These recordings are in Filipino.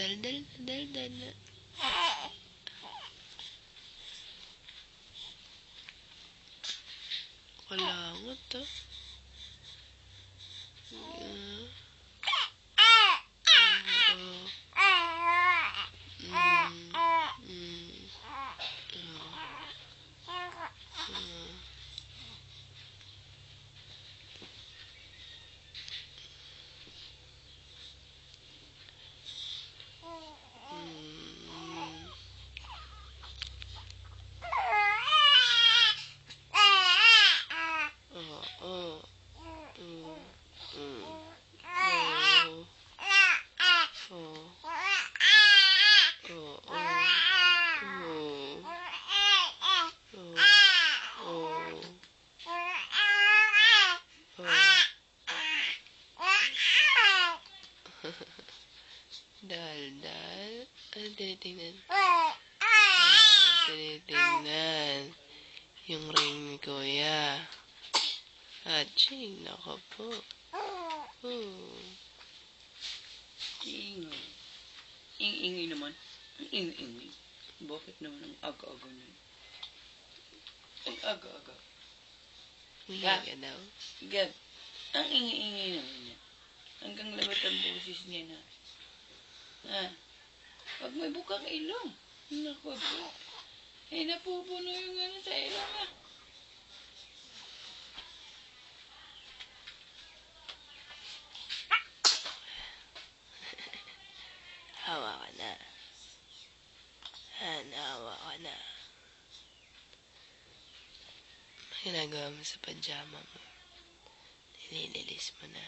Daldal na, daldal na. Kalangot, ah. Dal-dal. Ano tinitingnan? Tinitingnan. Yung ring ni Kuya. Aching, nako po. Ingay. Ingay naman. Ingay. Bakit naman ang aga-aga niya? Ang aga-aga. Ingay ka daw? Gab, ang ingay naman niya. Hanggang labat ang boses niya na. Pag may bukang ilong. Nako po. Napupuno yung sa ilong ah. Hawa ka na. Hawa ka na. Ginagawa mo sa pajama mo. Nilililis mo na.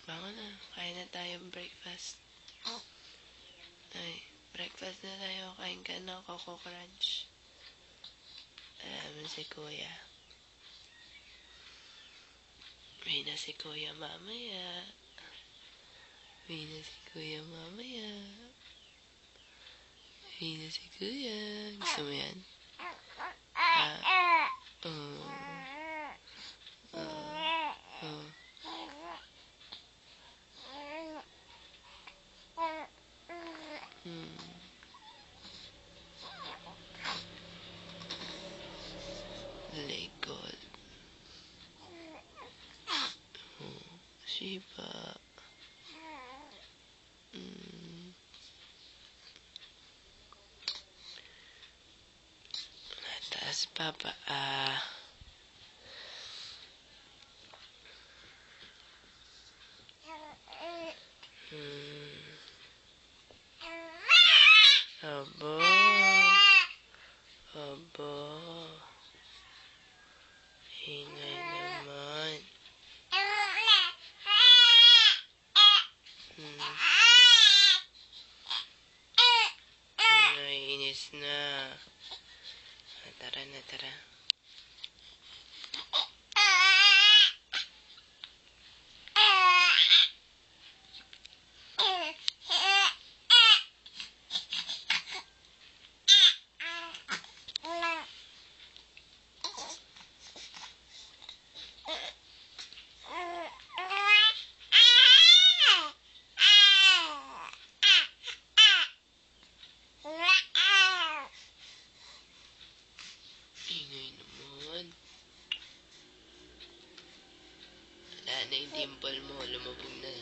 Bangon na. Kain na tayong breakfast. Ay, breakfast na tayo. Kain ka na, Coco Crunch. Si Kuya. May na si Kuya mamaya. May na si Kuya mamaya. May na si Kuya. Gusto mo yan? Likod. Shiba. Taas pa pa. Abo. Abo. Ingay naman. Naiinis na. Tara na, tara. Ingay naman. Wala na yung dimple mo. Lumabog na.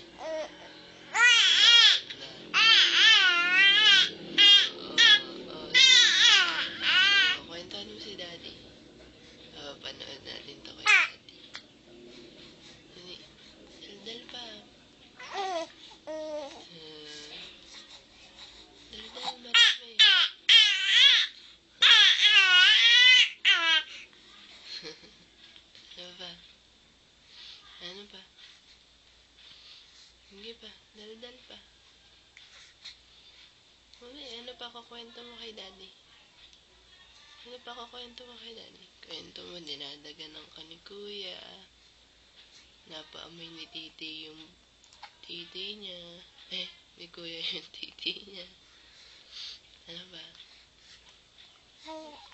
Kwentuhan mo si Daddy. Panood natin to kay Daddy. Daldal pa. Daldal marami. Ano ba? Ano ba? Hindi pa. Daldal pa. Mami, ano pa kukwento mo kay Daddy? Ano pa kukwento mo kay Daddy? Kwento mo, dinadaganan ka ni Kuya. Napaamoy ni Titi yung titi niya. Ni Kuya yung titi niya. Ano ba?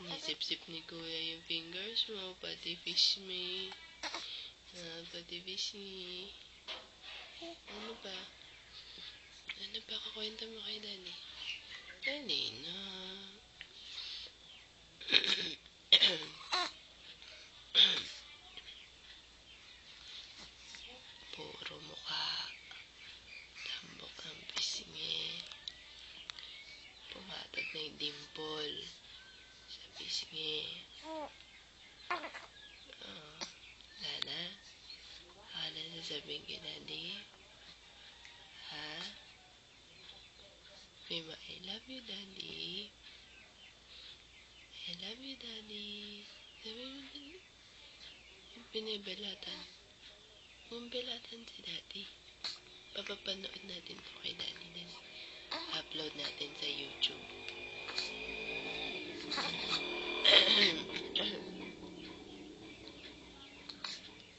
Nasip-sip ni Kuya yung fingers mo, pati fish me. Pati fish me. Ano ba? Ano ba kakwento mo kay Daddy? Dali na. Puro mukha. Tambok ang pisngi. Pumatag na yung dimple sa pisngi. Lana? Ano sasabihin kay Daddy? Ha? Mima, I love you, Daddy. I love you, Daddy. Sabi mo, Daddy. Yung pinibelatan. Yung belatan si Daddy. Papapanood natin to kay Daddy din. Upload natin sa YouTube.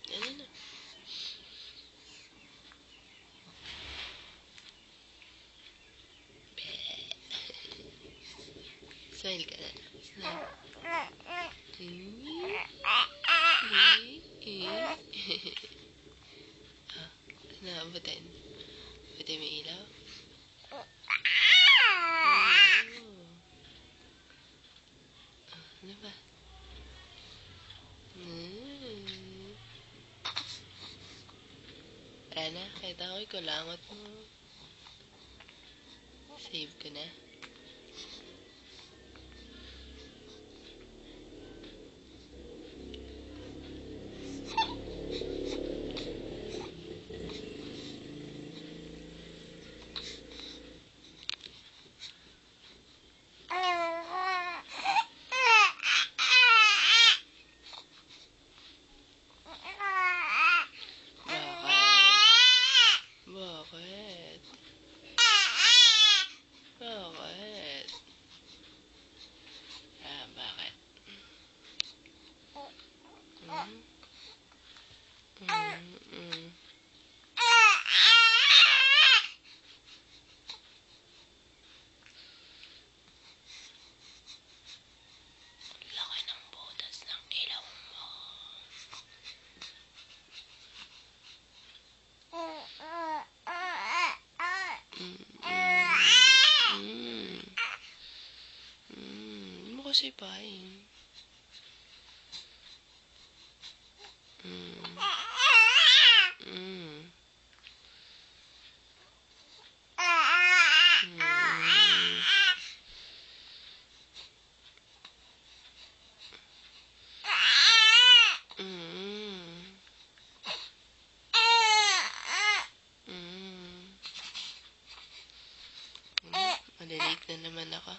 Ano na? Smile ka na. Smile. Naabutin. Buti may ilaw. Ano ba? Rana, kahit ako'y kulangot mo. Save ko na. Bakit? Bakit? Bakit? Laki ng butas ng ilaw mo. Hindi mo kasi pahin. Malilate na naman ako.